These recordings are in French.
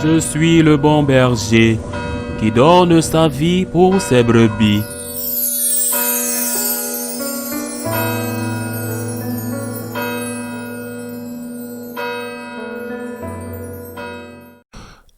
Je suis le bon berger qui donne sa vie pour ses brebis.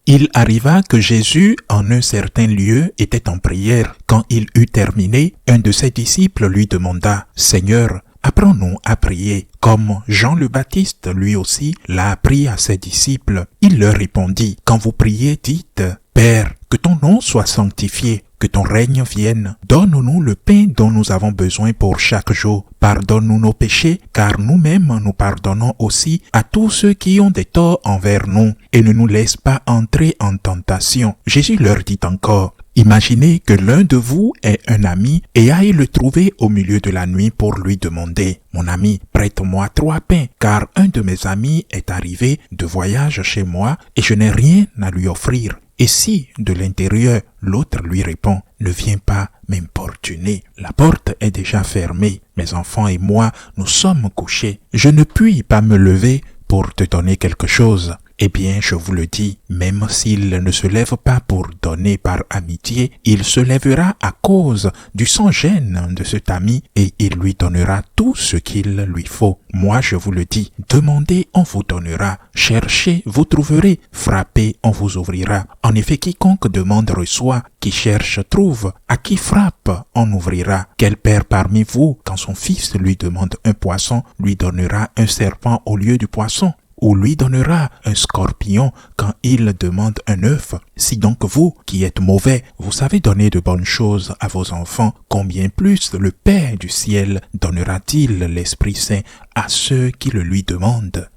Il arriva que Jésus, en un certain lieu, était en prière. Quand il eut terminé, un de ses disciples lui demanda, « Seigneur, apprends-nous à prier, comme Jean le Baptiste, lui aussi, l'a appris à ses disciples. » Il leur répondit, « Quand vous priez, dites, « Père, que ton nom soit sanctifié, que ton règne vienne. Donne-nous le pain dont nous avons besoin pour chaque jour. Pardonne-nous nos péchés, car nous-mêmes nous pardonnons aussi à tous ceux qui ont des torts envers nous. Et ne nous laisse pas entrer en tentation. » Jésus leur dit encore, « Imaginez que l'un de vous ait un ami et aille le trouver au milieu de la nuit pour lui demander, « Mon ami, prête-moi 3 pains, car un de mes amis est arrivé de voyage chez moi et je n'ai rien à lui offrir. » Et si, de l'intérieur, l'autre lui répond, « Ne viens pas m'importuner, la porte est déjà fermée, mes enfants et moi, nous sommes couchés, je ne puis pas me lever pour te donner quelque chose. » Eh bien, je vous le dis, même s'il ne se lève pas pour donner par amitié, il se lèvera à cause du sans-gêne de cet ami et il lui donnera tout ce qu'il lui faut. Moi, je vous le dis, demandez, on vous donnera, cherchez, vous trouverez, frappez, on vous ouvrira. En effet, quiconque demande reçoit, qui cherche trouve, à qui frappe, on ouvrira. Quel père parmi vous, quand son fils lui demande un poisson, lui donnera un serpent au lieu du poisson? Ou lui donnera un scorpion quand il demande un œuf? Si donc vous, qui êtes mauvais, vous savez donner de bonnes choses à vos enfants, combien plus le Père du ciel donnera-t-il l'Esprit Saint à ceux qui le lui demandent?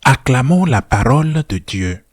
Acclamons la parole de Dieu.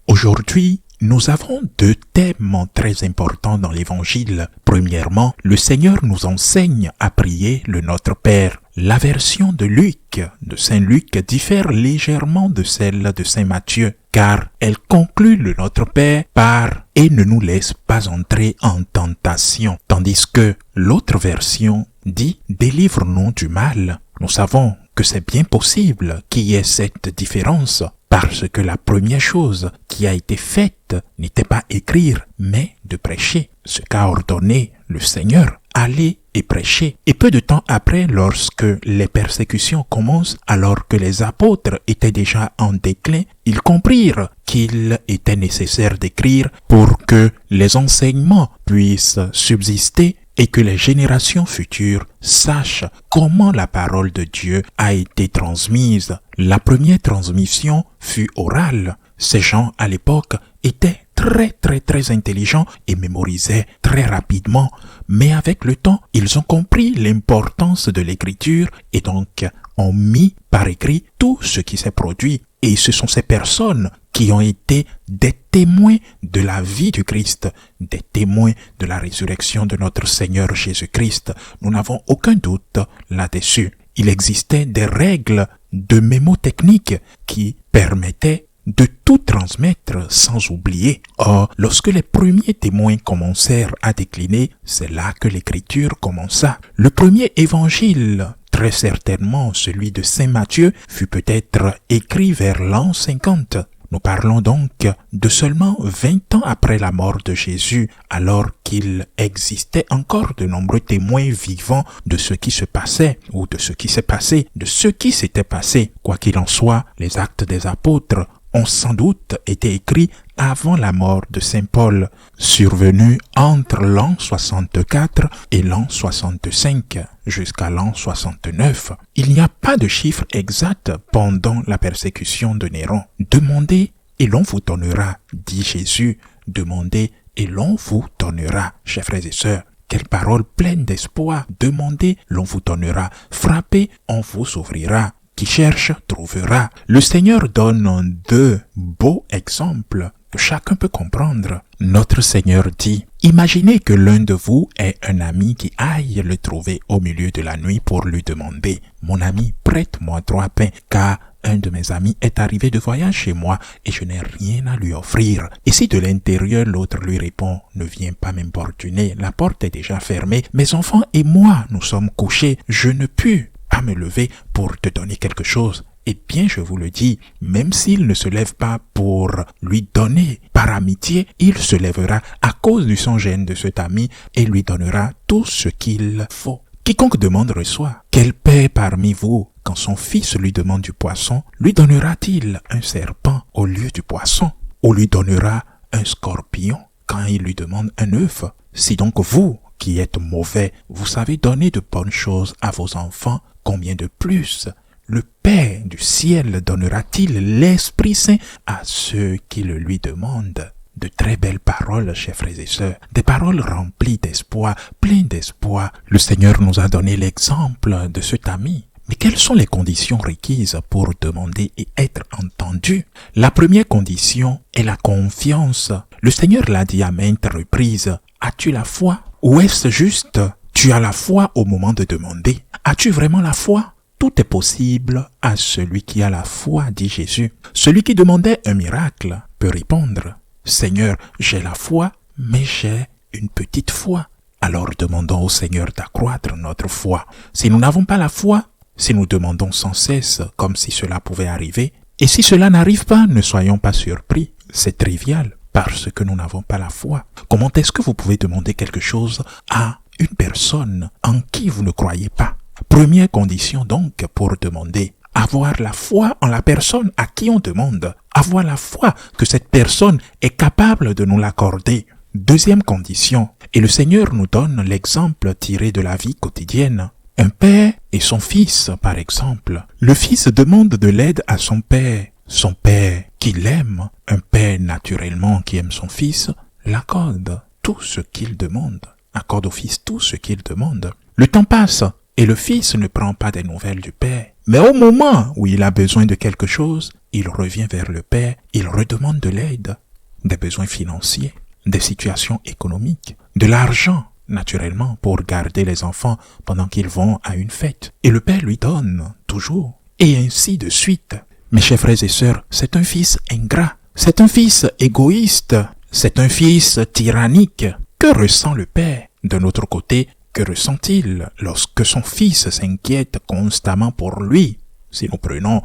Aujourd'hui, nous avons 2 thèmes très importants dans l'Évangile. Premièrement, le Seigneur nous enseigne à prier le Notre Père. La version de Luc, de Saint Luc, diffère légèrement de celle de Saint Matthieu, car elle conclut le Notre Père par « et ne nous laisse pas entrer en tentation », tandis que l'autre version dit « délivre-nous du mal ». Nous savons que c'est bien possible qu'il y ait cette différence, parce que la première chose qui a été faite n'était pas écrire, mais de prêcher, ce qu'a ordonné le Seigneur. Aller et prêcher. Et peu de temps après, lorsque les persécutions commencent, alors que les apôtres étaient déjà en déclin, ils comprirent qu'il était nécessaire d'écrire pour que les enseignements puissent subsister et que les générations futures sachent comment la parole de Dieu a été transmise. La première transmission fut orale. Ces gens, à l'époque, étaient très intelligents et mémorisaient très rapidement. Mais avec le temps, ils ont compris l'importance de l'écriture et donc ont mis par écrit tout ce qui s'est produit. Et ce sont ces personnes qui ont été des témoins de la vie du Christ, des témoins de la résurrection de notre Seigneur Jésus-Christ. Nous n'avons aucun doute là-dessus. Il existait des règles de mémotechnique qui permettaient de tout transmettre sans oublier. Or, lorsque les premiers témoins commencèrent à décliner, c'est là que l'écriture commença. Le premier évangile, très certainement celui de Saint Matthieu, fut peut-être écrit vers l'an 50. Nous parlons donc de seulement 20 ans après la mort de Jésus, alors qu'il existait encore de nombreux témoins vivants de ce qui se passait, ou de ce qui s'est passé, de ce qui s'était passé. Quoi qu'il en soit, les Actes des Apôtres ont sans doute été écrits avant la mort de Saint Paul, survenu entre l'an 64 et l'an 65 jusqu'à l'an 69. Il n'y a pas de chiffre exact pendant la persécution de Néron. Demandez et l'on vous donnera, dit Jésus. Demandez et l'on vous donnera, chers frères et sœurs. Quelle parole pleine d'espoir. Demandez, l'on vous donnera. Frappez, on vous ouvrira. Qui cherche, trouvera. Le Seigneur donne 2 beaux exemples que chacun peut comprendre. Notre Seigneur dit, « Imaginez que l'un de vous ait un ami qui aille le trouver au milieu de la nuit pour lui demander, « Mon ami, prête-moi 3 pains, car un de mes amis est arrivé de voyage chez moi et je n'ai rien à lui offrir. » Et si de l'intérieur l'autre lui répond, « Ne viens pas m'importuner, la porte est déjà fermée, mes enfants et moi nous sommes couchés, je ne puis à me lever pour te donner quelque chose. » eh bien je vous le dis, même s'il ne se lève pas pour lui donner par amitié, il se lèvera à cause du sang-gêne de cet ami et lui donnera tout ce qu'il faut. Quiconque demande reçoit. Quel père parmi vous, quand son fils lui demande du poisson, lui donnera-t-il un serpent au lieu du poisson? Ou lui donnera un scorpion quand il lui demande un œuf? Si donc vous, qui êtes mauvais, vous savez donner de bonnes choses à vos enfants, combien de plus le Père du ciel donnera-t-il l'Esprit Saint à ceux qui le lui demandent? De très belles paroles, chers frères et sœurs, des paroles remplies d'espoir, pleines d'espoir. Le Seigneur nous a donné l'exemple de cet ami. Mais quelles sont les conditions requises pour demander et être entendu? La première condition est la confiance. Le Seigneur l'a dit à maintes reprises. As-tu la foi? Ou est-ce juste? Tu as la foi au moment de demander. As-tu vraiment la foi? Tout est possible à celui qui a la foi, dit Jésus. Celui qui demandait un miracle peut répondre. Seigneur, j'ai la foi, mais j'ai une petite foi. Alors demandons au Seigneur d'accroître notre foi. Si nous n'avons pas la foi, si nous demandons sans cesse comme si cela pouvait arriver, et si cela n'arrive pas, ne soyons pas surpris. C'est trivial parce que nous n'avons pas la foi. Comment est-ce que vous pouvez demander quelque chose à une personne en qui vous ne croyez pas? Première condition donc pour demander. Avoir la foi en la personne à qui on demande. Avoir la foi que cette personne est capable de nous l'accorder. Deuxième condition, et le Seigneur nous donne l'exemple tiré de la vie quotidienne. Un père et son fils, par exemple. Le fils demande de l'aide à son père. Son père, qui l'aime, un père naturellement qui aime son fils, l'accorde tout ce qu'il demande. Accorde au fils tout ce qu'il demande. Le temps passe et le fils ne prend pas des nouvelles du père. Mais au moment où il a besoin de quelque chose, il revient vers le père, il redemande de l'aide, des besoins financiers, des situations économiques, de l'argent, naturellement, pour garder les enfants pendant qu'ils vont à une fête. Et le père lui donne, toujours, et ainsi de suite. Mes chers frères et sœurs, c'est un fils ingrat, c'est un fils égoïste, c'est un fils tyrannique. Que ressent le père? De notre côté, que ressent-il lorsque son fils s'inquiète constamment pour lui? Si nous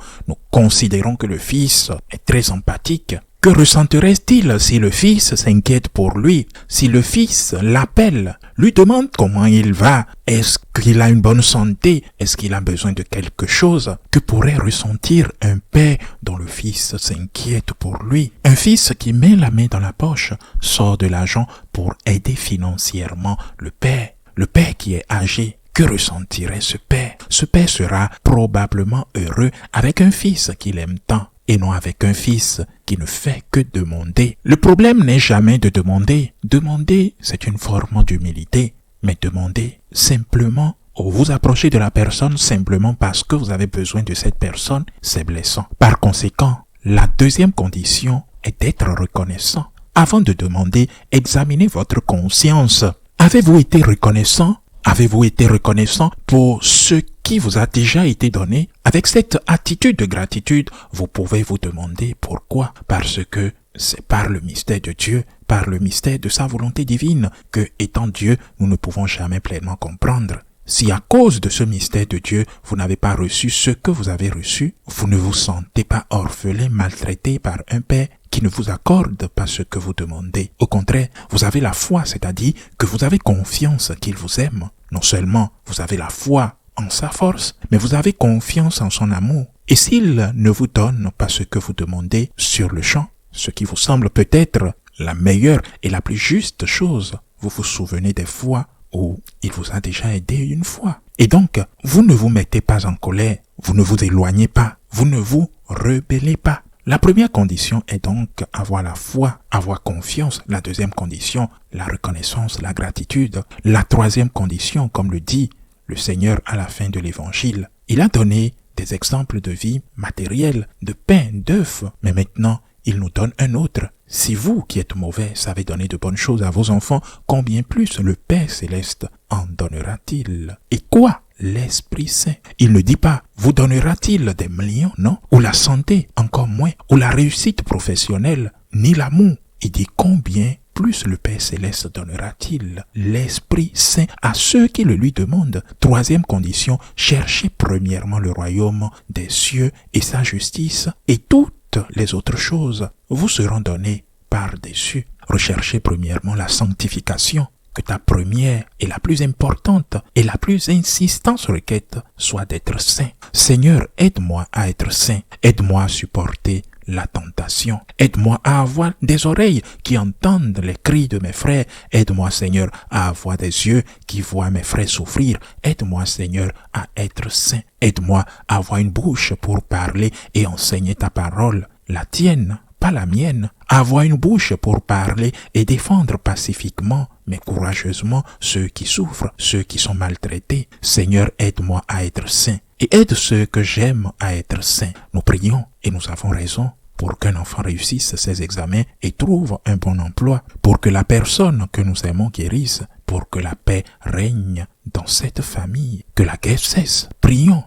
considérons que le fils est très empathique. Que ressentirait-il si le fils s'inquiète pour lui? Si le fils l'appelle, lui demande comment il va? Est-ce qu'il a une bonne santé? Est-ce qu'il a besoin de quelque chose? Que pourrait ressentir un père dont le fils s'inquiète pour lui? Un fils qui met la main dans la poche, sort de l'argent pour aider financièrement le père. Le père qui est âgé, que ressentirait ce père? Ce père sera probablement heureux avec un fils qu'il aime tant et non avec un fils qui ne fait que demander. Le problème n'est jamais de demander. Demander, c'est une forme d'humilité. Mais demander simplement ou vous approchez de la personne simplement parce que vous avez besoin de cette personne, c'est blessant. Par conséquent, la deuxième condition est d'être reconnaissant. Avant de demander, examinez votre conscience. Avez-vous été reconnaissant? Avez-vous été reconnaissant pour ce qui vous a déjà été donné? Avec cette attitude de gratitude, vous pouvez vous demander pourquoi. Parce que c'est par le mystère de Dieu, par le mystère de sa volonté divine, que, étant Dieu, nous ne pouvons jamais pleinement comprendre. Si à cause de ce mystère de Dieu, vous n'avez pas reçu ce que vous avez reçu, vous ne vous sentez pas orphelin, maltraité par un père qui ne vous accorde pas ce que vous demandez. Au contraire, vous avez la foi, c'est-à-dire que vous avez confiance qu'il vous aime. Non seulement vous avez la foi en sa force, mais vous avez confiance en son amour. Et s'il ne vous donne pas ce que vous demandez sur le champ, ce qui vous semble peut-être la meilleure et la plus juste chose, vous vous souvenez des fois où il vous a déjà aidé une fois. Et donc, vous ne vous mettez pas en colère, vous ne vous éloignez pas, vous ne vous rebellez pas. La première condition est donc avoir la foi, avoir confiance. La deuxième condition, la reconnaissance, la gratitude. La troisième condition, comme le dit le Seigneur à la fin de l'évangile, il a donné des exemples de vie matérielle, de pain, d'œufs. Mais maintenant, il nous donne un autre. Si vous, qui êtes mauvais, savez donner de bonnes choses à vos enfants, combien plus le Père céleste en donnera-t-il? Et quoi? L'Esprit Saint. Il ne dit pas, vous donnera-t-il des millions, non? Ou la santé, encore moins. Ou la réussite professionnelle, ni l'amour. Il dit combien plus le Père Céleste donnera-t-il l'Esprit Saint à ceux qui le lui demandent. Troisième condition, cherchez premièrement le royaume des cieux et sa justice, et toutes les autres choses vous seront données par-dessus. Recherchez premièrement la sanctification, que ta première et la plus importante et la plus insistante requête soit d'être saint. Seigneur, aide-moi à être saint. Aide-moi à supporter la tentation. Aide-moi à avoir des oreilles qui entendent les cris de mes frères. Aide-moi, Seigneur, à avoir des yeux qui voient mes frères souffrir. Aide-moi, Seigneur, à être saint. Aide-moi à avoir une bouche pour parler et enseigner ta parole, la tienne, pas la mienne. Avoir une bouche pour parler et défendre pacifiquement, mais courageusement, ceux qui souffrent, ceux qui sont maltraités. Seigneur, aide-moi à être saint et aide ceux que j'aime à être saints. Nous prions et nous avons raison pour qu'un enfant réussisse ses examens et trouve un bon emploi, pour que la personne que nous aimons guérisse, pour que la paix règne dans cette famille, que la guerre cesse. Prions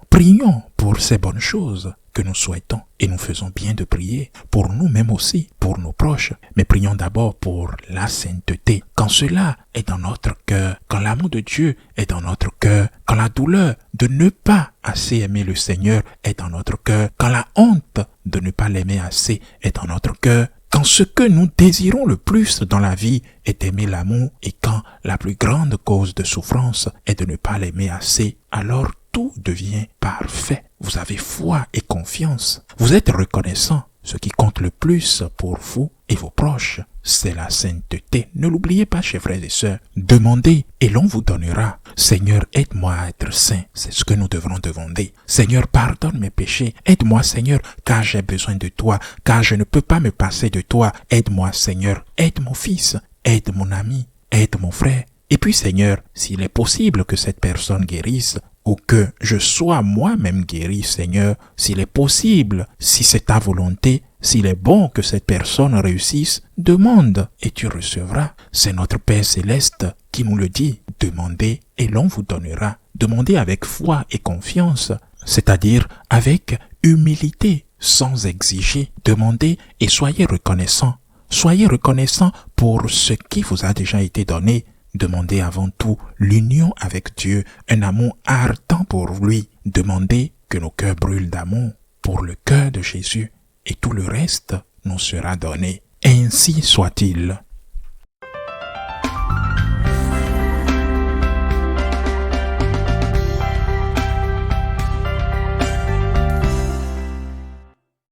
pour ces bonnes choses que nous souhaitons, et nous faisons bien de prier pour nous-mêmes aussi, pour nos proches, mais prions d'abord pour la sainteté. Quand cela est dans notre cœur, quand l'amour de Dieu est dans notre cœur, quand la douleur de ne pas assez aimer le Seigneur est dans notre cœur, quand la honte de ne pas l'aimer assez est dans notre cœur, quand ce que nous désirons le plus dans la vie est d'aimer l'amour, et quand la plus grande cause de souffrance est de ne pas l'aimer assez, alors tout devient parfait. Vous avez foi et confiance. Vous êtes reconnaissant. Ce qui compte le plus pour vous et vos proches, c'est la sainteté. Ne l'oubliez pas, chers frères et sœurs. Demandez et l'on vous donnera. Seigneur, aide-moi à être saint. C'est ce que nous devrons demander. Seigneur, pardonne mes péchés. Aide-moi, Seigneur, car j'ai besoin de toi, car je ne peux pas me passer de toi. Aide-moi, Seigneur. Aide mon fils. Aide mon ami. Aide mon frère. Et puis, Seigneur, s'il est possible que cette personne guérisse, ou que je sois moi-même guéri, Seigneur, s'il est possible, si c'est ta volonté, s'il est bon que cette personne réussisse, demande et tu recevras. C'est notre Père Céleste qui nous le dit. Demandez et l'on vous donnera. Demandez avec foi et confiance, c'est-à-dire avec humilité, sans exiger. Demandez et soyez reconnaissants. Soyez reconnaissants pour ce qui vous a déjà été donné. Demandez avant tout l'union avec Dieu, un amour ardent pour lui. Demandez que nos cœurs brûlent d'amour pour le cœur de Jésus, et tout le reste nous sera donné. Ainsi soit-il.